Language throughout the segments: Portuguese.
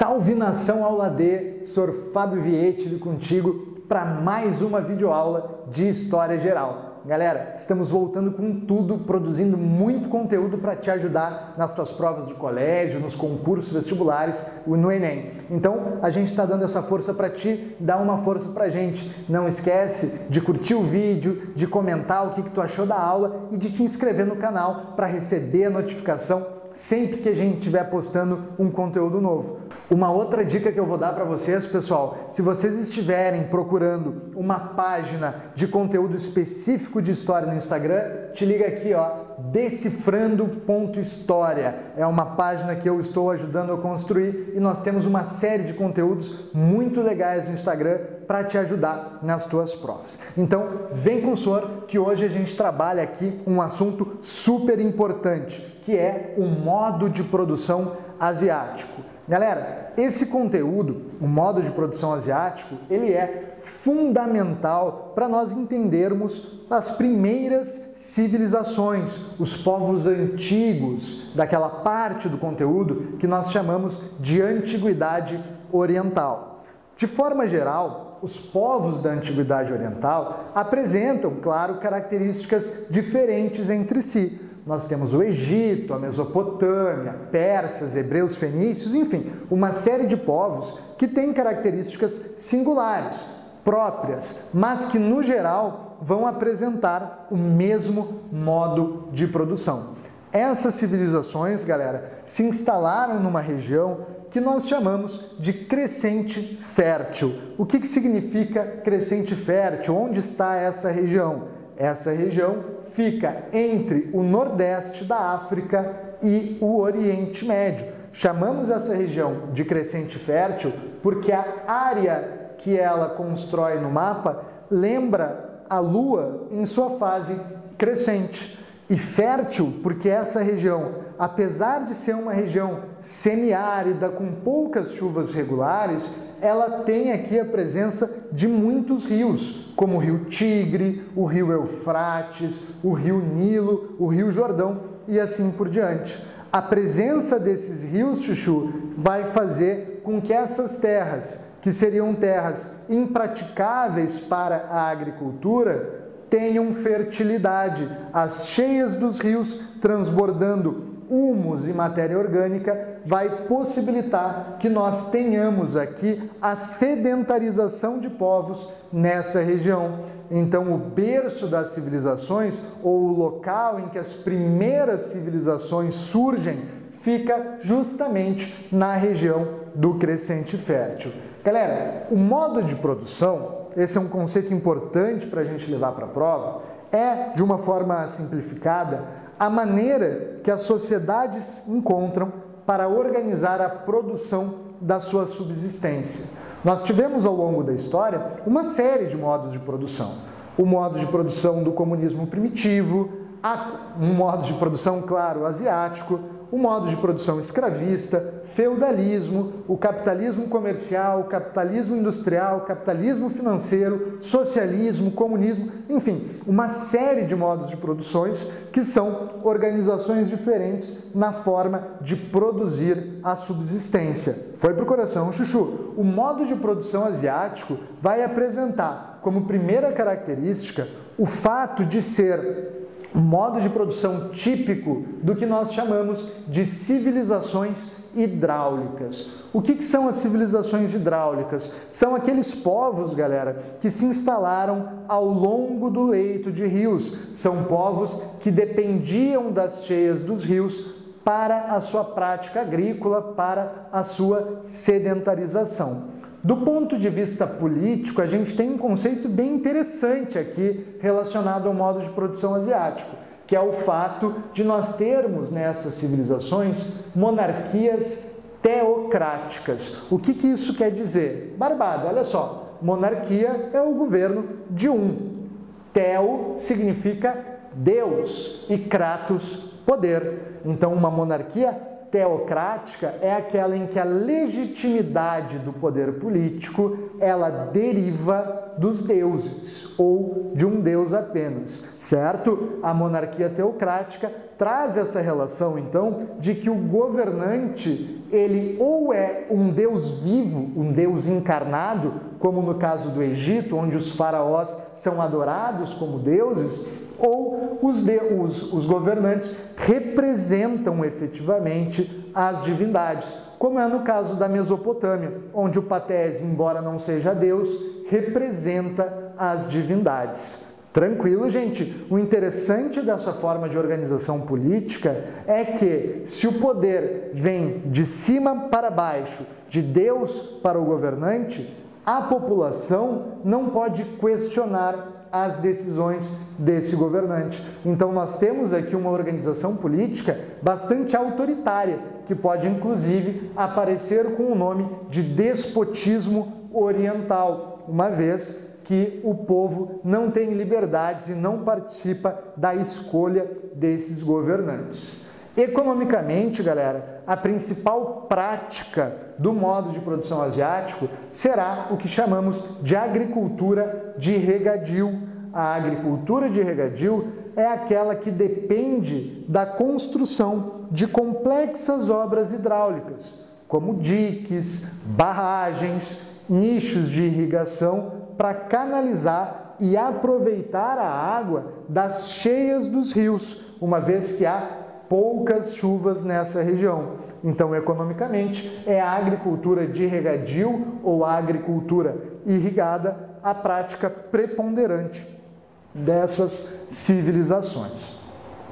Salve nação aula D, Sr. Fábio Vietili contigo para mais uma videoaula de História Geral. Galera, estamos voltando com tudo, produzindo muito conteúdo para te ajudar nas tuas provas de colégio, nos concursos vestibulares, no Enem. Então, a gente está dando essa força para ti, dá uma força para a gente. Não esquece de curtir o vídeo, de comentar o que tu achou da aula e de te inscrever no canal para receber a notificação sempre que a gente estiver postando um conteúdo novo. Uma outra dica que eu vou dar para vocês, pessoal, se vocês estiverem procurando uma página de conteúdo específico de história no Instagram, te liga aqui, ó, decifrando.história. É uma página que eu estou ajudando a construir e nós temos uma série de conteúdos muito legais no Instagram para te ajudar nas tuas provas. Então, vem com o senhor que hoje a gente trabalha aqui um assunto super importante, que é o modo de produção asiático. Galera, esse conteúdo, o modo de produção asiático, ele é fundamental para nós entendermos as primeiras civilizações, os povos antigos, daquela parte do conteúdo que nós chamamos de Antiguidade Oriental. De forma geral, os povos da Antiguidade Oriental apresentam, claro, características diferentes entre si. Nós temos o Egito, a Mesopotâmia, persas, hebreus, fenícios, enfim, uma série de povos que têm características singulares, próprias, mas que, no geral, vão apresentar o mesmo modo de produção. Essas civilizações, galera, se instalaram numa região que nós chamamos de crescente fértil. O que significa crescente fértil? Onde está essa região? Essa região fica entre o Nordeste da África e o Oriente Médio. Chamamos essa região de crescente fértil porque a área que ela constrói no mapa lembra a Lua em sua fase crescente. E fértil porque essa região, apesar de ser uma região semiárida, com poucas chuvas regulares, ela tem aqui a presença de muitos rios, como o rio Tigre, o rio Eufrates, o rio Nilo, o rio Jordão e assim por diante. A presença desses rios, Chuchu, vai fazer com que essas terras, que seriam terras impraticáveis para a agricultura, tenham fertilidade. As cheias dos rios transbordando humus e matéria orgânica vai possibilitar que nós tenhamos aqui a sedentarização de povos nessa região. Então, o berço das civilizações, ou o local em que as primeiras civilizações surgem, fica justamente na região do crescente fértil. Galera, o modo de produção, esse é um conceito importante para a gente levar para a prova, é, de uma forma simplificada, a maneira que as sociedades encontram para organizar a produção da sua subsistência. Nós tivemos ao longo da história uma série de modos de produção. O modo de produção do comunismo primitivo, um modo de produção, claro, asiático, o modo de produção escravista, feudalismo, o capitalismo comercial, o capitalismo industrial, o capitalismo financeiro, socialismo, comunismo, enfim, uma série de modos de produções que são organizações diferentes na forma de produzir a subsistência. Foi pro coração, Chuchu. O modo de produção asiático vai apresentar como primeira característica o fato de ser um modo de produção típico do que nós chamamos de civilizações hidráulicas. O que são as civilizações hidráulicas? São aqueles povos, galera, que se instalaram ao longo do leito de rios. São povos que dependiam das cheias dos rios para a sua prática agrícola, para a sua sedentarização. Do ponto de vista político, a gente tem um conceito bem interessante aqui relacionado ao modo de produção asiático, que é o fato de nós termos nessas civilizações monarquias teocráticas. O que isso quer dizer? Barbado, olha só, monarquia é o governo de um. Teo significa Deus e kratos, poder. Então, uma monarquia teocrática é aquela em que a legitimidade do poder político ela deriva dos deuses ou de um deus apenas, certo? A monarquia teocrática traz essa relação, então, de que o governante, ele ou é um deus vivo, um deus encarnado, como no caso do Egito, onde os faraós são adorados como deuses, ou os governantes representam efetivamente as divindades, como é no caso da Mesopotâmia, onde o Patese, embora não seja Deus, representa as divindades. Tranquilo, gente? O interessante dessa forma de organização política é que, se o poder vem de cima para baixo, de Deus para o governante, a população não pode questionar as decisões desse governante. Então, nós temos aqui uma organização política bastante autoritária, que pode, inclusive, aparecer com o nome de despotismo oriental, uma vez que o povo não tem liberdades e não participa da escolha desses governantes. Economicamente, galera, a principal prática do modo de produção asiático será o que chamamos de agricultura de regadio. A agricultura de regadio é aquela que depende da construção de complexas obras hidráulicas, como diques, barragens, nichos de irrigação para canalizar e aproveitar a água das cheias dos rios, uma vez que há poucas chuvas nessa região. Então, economicamente, é a agricultura de regadio ou a agricultura irrigada a prática preponderante dessas civilizações.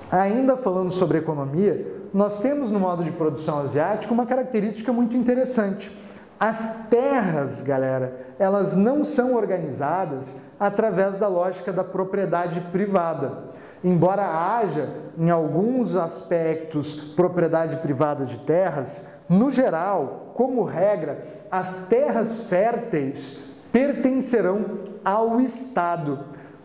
Ainda falando sobre economia, nós temos no modo de produção asiático uma característica muito interessante. As terras, galera, elas não são organizadas através da lógica da propriedade privada. Embora haja, em alguns aspectos, propriedade privada de terras, no geral, como regra, as terras férteis pertencerão ao Estado.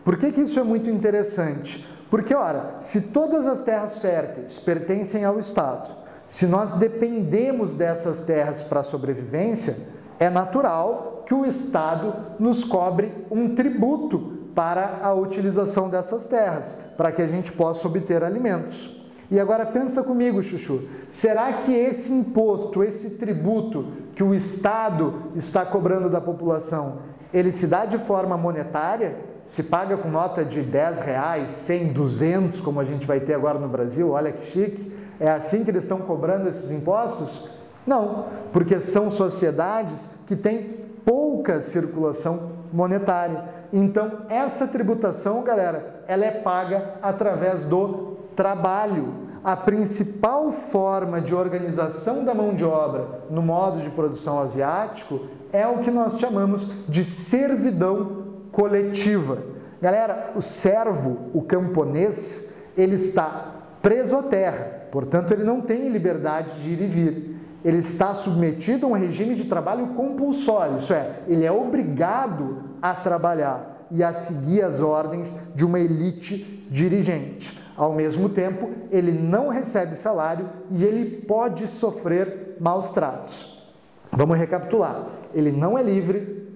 Por que isso é muito interessante? Porque, ora, se todas as terras férteis pertencem ao Estado, se nós dependemos dessas terras para a sobrevivência, é natural que o Estado nos cobre um tributo para a utilização dessas terras, para que a gente possa obter alimentos. E agora pensa comigo, Chuchu, será que esse imposto, esse tributo que o Estado está cobrando da população, ele se dá de forma monetária? Se paga com nota de R$10, 100, 200, como a gente vai ter agora no Brasil? Olha que chique! É assim que eles estão cobrando esses impostos? Não, porque são sociedades que têm pouca circulação monetária. Então, essa tributação, galera, ela é paga através do trabalho. A principal forma de organização da mão de obra no modo de produção asiático é o que nós chamamos de servidão coletiva. Galera, o servo, o camponês, ele está preso à terra, portanto, ele não tem liberdade de ir e vir. Ele está submetido a um regime de trabalho compulsório, isso é, ele é obrigado a trabalhar e a seguir as ordens de uma elite dirigente. Ao mesmo tempo, ele não recebe salário e ele pode sofrer maus tratos. Vamos recapitular. Ele não é livre,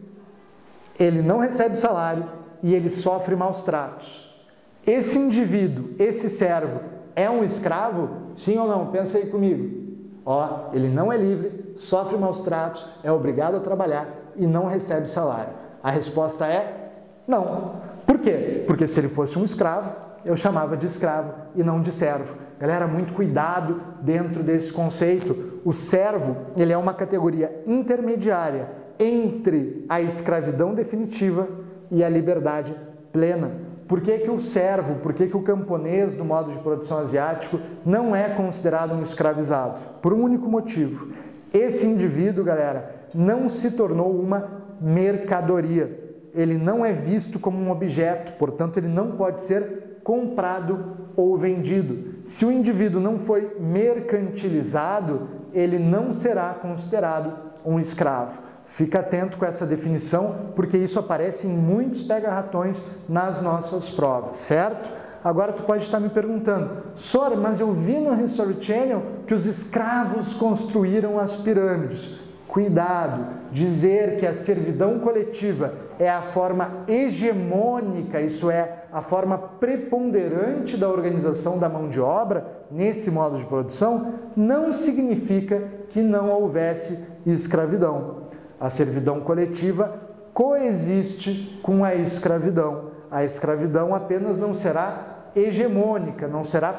ele não recebe salário e ele sofre maus tratos. Esse indivíduo, esse servo, é um escravo? Sim ou não? Pensa aí comigo. Ó, ele não é livre, sofre maus tratos, é obrigado a trabalhar e não recebe salário. A resposta é não. Por quê? Porque se ele fosse um escravo, eu chamava de escravo e não de servo. Galera, muito cuidado dentro desse conceito. O servo, ele é uma categoria intermediária entre a escravidão definitiva e a liberdade plena. Por que o servo, por que o camponês do modo de produção asiático não é considerado um escravizado? Por um único motivo. Esse indivíduo, galera, não se tornou uma mercadoria. Ele não é visto como um objeto, portanto, ele não pode ser comprado ou vendido. Se o indivíduo não foi mercantilizado, ele não será considerado um escravo. Fica atento com essa definição, porque isso aparece em muitos pega-ratões nas nossas provas, certo? Agora tu pode estar me perguntando, Sor, mas eu vi no History Channel que os escravos construíram as pirâmides. Cuidado, dizer que a servidão coletiva é a forma hegemônica, isso é, a forma preponderante da organização da mão de obra nesse modo de produção, não significa que não houvesse escravidão. A servidão coletiva coexiste com a escravidão. A escravidão apenas não será hegemônica, não será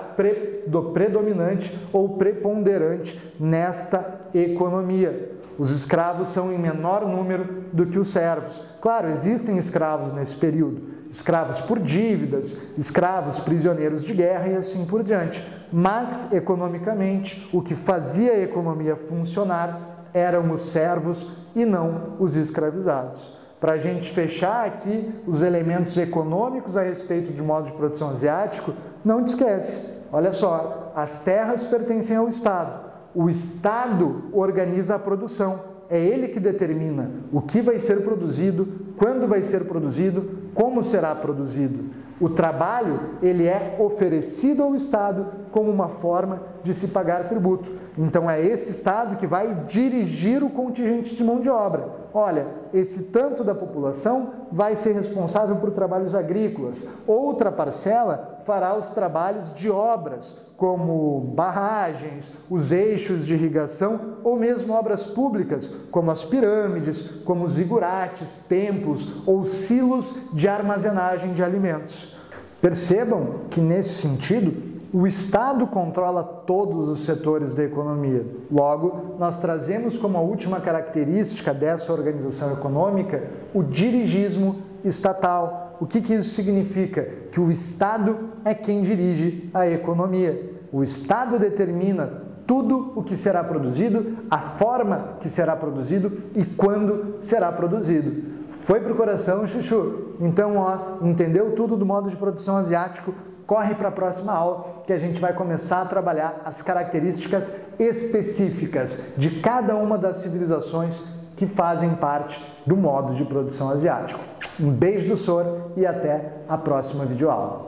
predominante ou preponderante nesta economia. Os escravos são em menor número do que os servos. Claro, existem escravos nesse período, escravos por dívidas, escravos prisioneiros de guerra e assim por diante. Mas, economicamente, o que fazia a economia funcionar eram os servos e não os escravizados. Para a gente fechar aqui os elementos econômicos a respeito do modo de produção asiático, não te esquece, olha só, as terras pertencem ao Estado. O Estado organiza a produção, é ele que determina o que vai ser produzido, quando vai ser produzido, como será produzido. O trabalho, ele é oferecido ao Estado como uma forma de se pagar tributo. Então é esse Estado que vai dirigir o contingente de mão de obra. Olha, esse tanto da população vai ser responsável por trabalhos agrícolas. Outra parcela fará os trabalhos de obras, como barragens, os eixos de irrigação ou mesmo obras públicas, como as pirâmides, como os zigurates, templos ou silos de armazenagem de alimentos. Percebam que, nesse sentido, o Estado controla todos os setores da economia. Logo, nós trazemos como a última característica dessa organização econômica o dirigismo estatal. O que isso significa? Que o Estado é quem dirige a economia. O Estado determina tudo o que será produzido, a forma que será produzido e quando será produzido. Foi pro coração, Chuchu? Então, entendeu tudo do modo de produção asiático? Corre para a próxima aula que a gente vai começar a trabalhar as características específicas de cada uma das civilizações que fazem parte do modo de produção asiático. Um beijo do Sor e até a próxima videoaula.